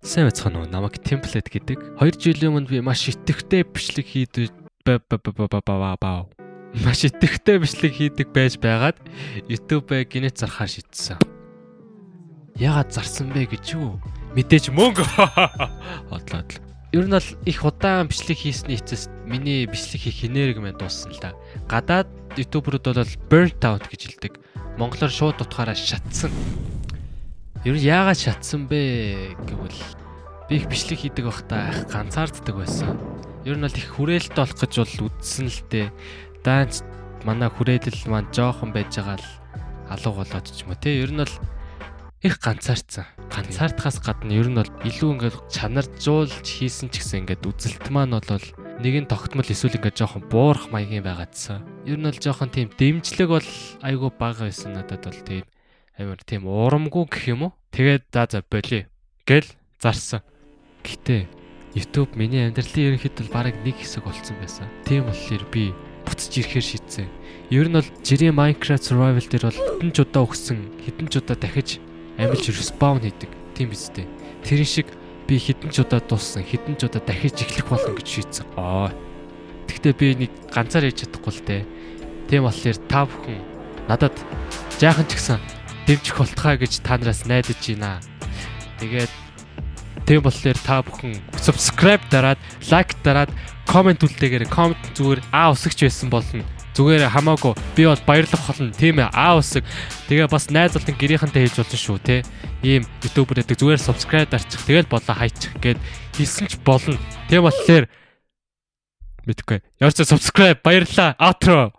Сайн байцгаана уу? Намайг Template гэдэг. 2 жилийн өмнө би маш итэхтэй бичлэг хийдэг маш итэхтэй бичлэг хийдэг байж байгаад YouTube-ыг гинэт зархаар шийдсэн. Яагаад зарсан бэ гэж юу? Мэдээж мөнгө. Хотлоо. Ер нь бол их удаан бичлэг хийсний эцэст миний бичлэг хийх энерги мэн дууссан л да. Гадаад YouTuber-ууд бол burnt out гэж хэлдэг. Монголоор шууд утгаараа шатсан. Ер нь яагаад шатсан бэ гэвэл би их бичлэг хийдэг байхдаа ганцаарддаг байсан. Ер нь бол их хүрээлт болох гэж бол үдсэн л дээ. Даанч манай хүрээлэл маань жоохон байж байгаа л алуу болоод ч юм уу те. Ер нь бол их ганцаардсан. Ганцаардахаас гадна ер нь бол илүү ингээд чанаржуулж хийсэн ч гэсэн ингээд үзэлт маань бол нэгэн тогтмол эсвэл ингээд жоохон буурах маягийн байгаадсан. Ер нь бол жоохон тийм дэмжлэг бол айгүй бага байсан надад бол тийм амар тийм урамгүй гэх юм уу. Тэгээд за болий гэл зарсан. Гэтэ YouTube миний амьдралын ерөнхийдөө бараг нэг хэсэг болсон байсан. Тийм болохоор би буцаж ирэхээр шийдсэн. Ер нь бол жирийн Minecraft Survival дээр бол хэдэн ч удаа өгсөн, хэдэн ч удаа дахиж амилж respawn хийдэг. Тийм биз дээ. Тэр шиг би хэдэн ч удаа дууссан, хэдэн ч удаа дахиж эхлэх болно гэж шийдсэн. Тэгтээ би нэг ганцаар хийж чадахгүй л дээ. Тийм болохоор та бүхэн надад жаахан ч гэсэн дэмжих болтугай гэж та нараас найдаж байна. Тэгээд тийм болохоор та бүхэн subscribe дараад, like дараад, comment үлдээгээрэй. Comment зүгээр усагч байсан болно. Зүгээр хамаагүй би бол баярлах болно. Тийм ээ усаг. Тэгээ бас найз болон гэрийнхэнтэй хийж болно шүү те. Ийм YouTuber гэдэг зүгээр subscribe дарчих. Тэгэл болоо хайчих гээд хийсэн ч болно. Тийм болохоор мэдгүй. Яарч subscribe баярлаа. Outro